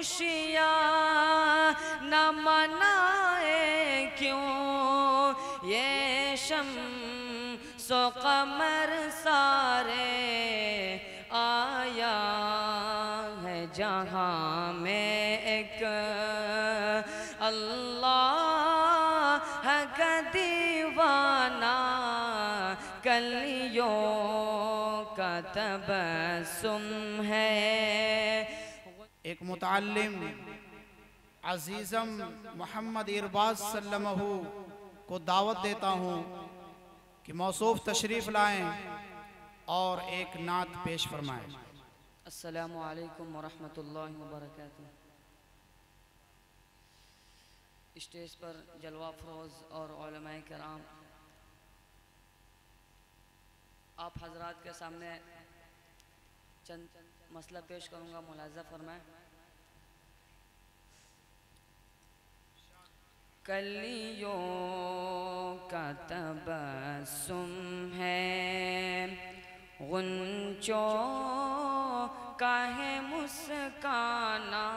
خوشیاں نہ منائے کیوں یہ شمس و قمر سارے آیا ہے جہاں میں ایک اللہ کا دیوانہ کلیوں کا تبسم ہے۔ ایک متعلم عزیزم محمد ارباز سلمہ کو دعوت دیتا ہوں کہ موصوف تشریف لائیں اور ایک نعت پیش فرمائیں۔ السلام علیکم ورحمۃ اللہ وبرکاتہ۔ اسٹیج پر جلوہ افروز اور علماء کرام، آپ حضرات کے سامنے چند مسئلہ پیش کروں گا، ملاحظہ فرمائیں۔ کلیوں کا تبسم ہے، غنچوں کا ہے مسکانہ،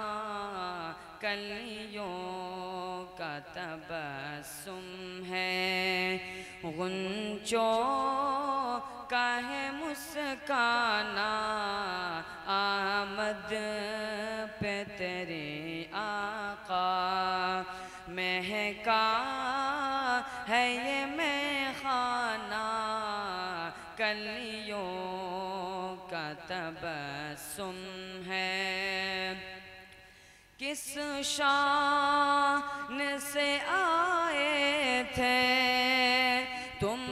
کلیوں کا تبسم ہے، غنچوں کا ہے مسکانہ، آمد پہ تیرے آقا مہکا ہے یہ میخانہ، کلیوں کا تبسم ہے۔ کس شان سے آئے تھے تم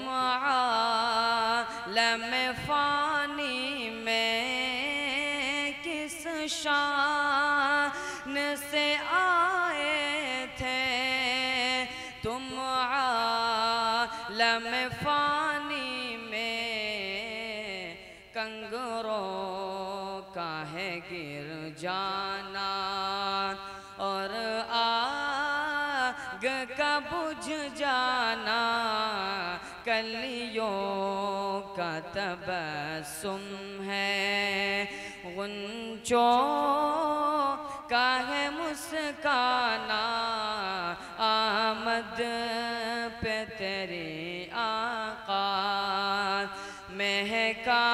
عالم فانی میں، کس شان سے آئے تھے تم عالم فانی میں، کنگروں کا ہے گر جانا اور آگ کا بجھ جانا، کلیوں کا تبسم ہے، غنچوں کا ہے مسکانہ، آمد پہ تیرے آقا مہکا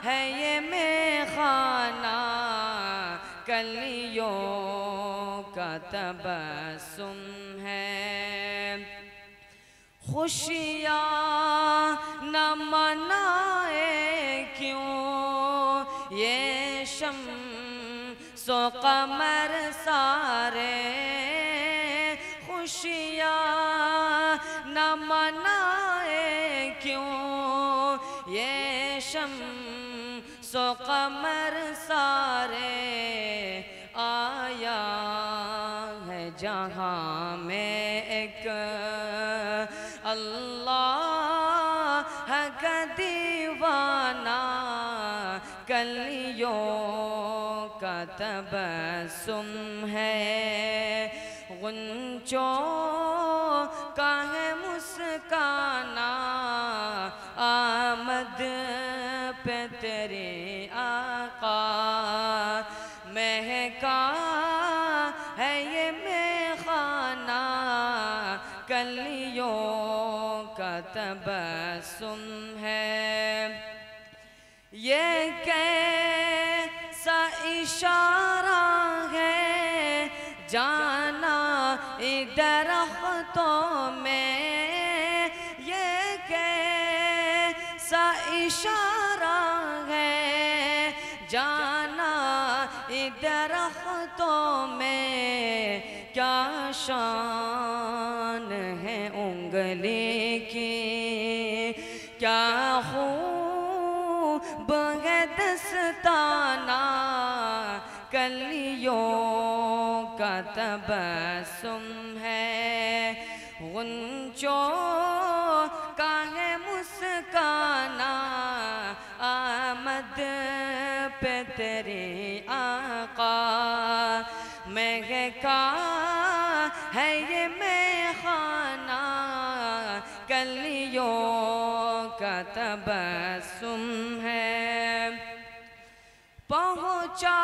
ہے یہ میخانہ، کلیوں کا تبسم ہے۔ خوشیاں نہ منائے کیوں یہ شمس و قمر سارے، خوشیاں نہ منائے کیوں یہ شمس و قمر سارے، آیا ہے جہاں میں ایک اللہ کا دیوانہ، کلیوں کا تبسم ہے، غنچوں کا ہے مسکانہ، آمد پہ تیرے آقا مہکا ہے یہ میخانہ، کلیوں کا تبسم ہے۔ یہ کیسا اشارہ ہے جانا درختوں میں، یہ کیسا اشارہ ہے جانا درختوں میں، کیا شان ہے انگلی کی، کیا خوب ہے دستانہ، کلیوں کا تبسم ہے، غنچوں کا ہے مسکانہ، آمد پہ تیرے آقا مہکا ہے یہ میخانہ، کلیوں کا تبسم ہے۔ پہنچا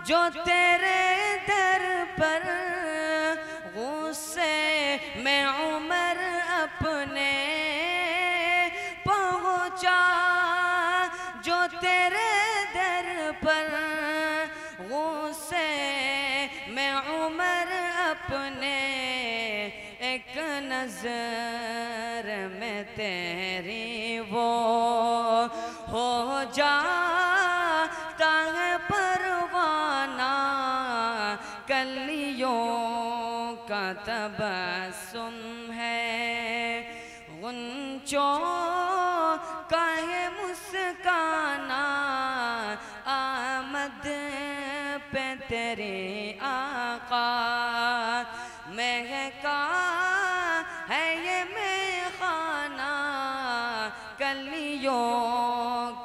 جو تیرے در پر غصے میں عمر اپنے پہنچا، جو تیرے در پر غصے میں عمر اپنے ایک نظر میں تیری وہ ہو جاتا ہے پروانہ، کلیوں کا تبسم ہے، غنچوں کا ہے مسکانہ، آمد پہ تیری آقا مہکا ہے یہ میخانہ، کلیوں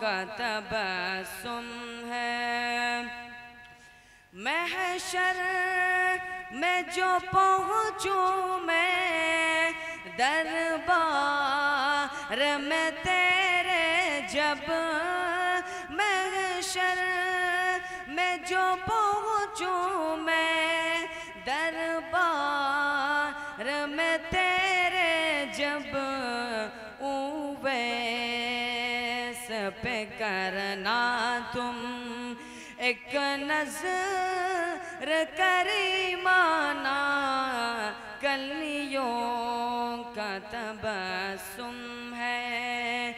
کا تبسم ہے۔ محشر میں جو پہنچوں میں دربار میں تیرے، جب محشر میں جو پہنچوں میں دربار میں تیرے، جب اویس پہ کرنا تم ایک نظر کریمانہ، کلیوں کا تبسم ہے،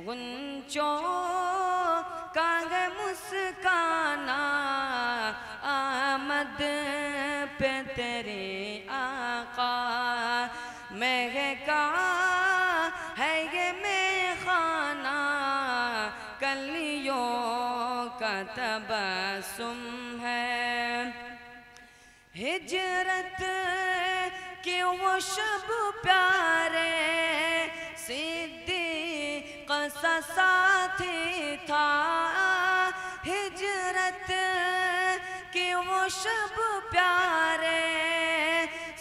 غنچوں کا ہے مسکانہ، آمد پہ تیری آقا مہکا ہے یہ میخانہ، کلیوں کا تبسم ہے۔ ہجرت کی وہ شب پیارے صدیق سا ساتھی تھا، ہجرت کی وہ شب پیارے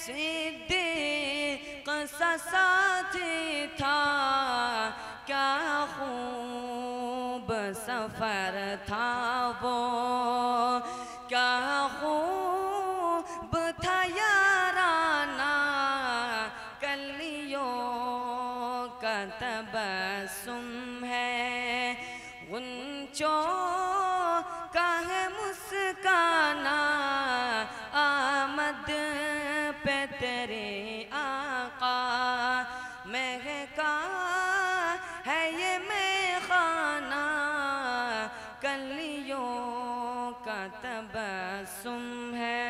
صدیق سا ساتھی تھا، کیا خوب سفر تھا وہ، کیا خوب تھا یارانہ، کلیوں کا تبسم ہے، غنچوں کا ہے مسکانہ، آمد پہ تیری آقا مہکا ہے یہ میخانہ، کلیوں کا تبسم ہے۔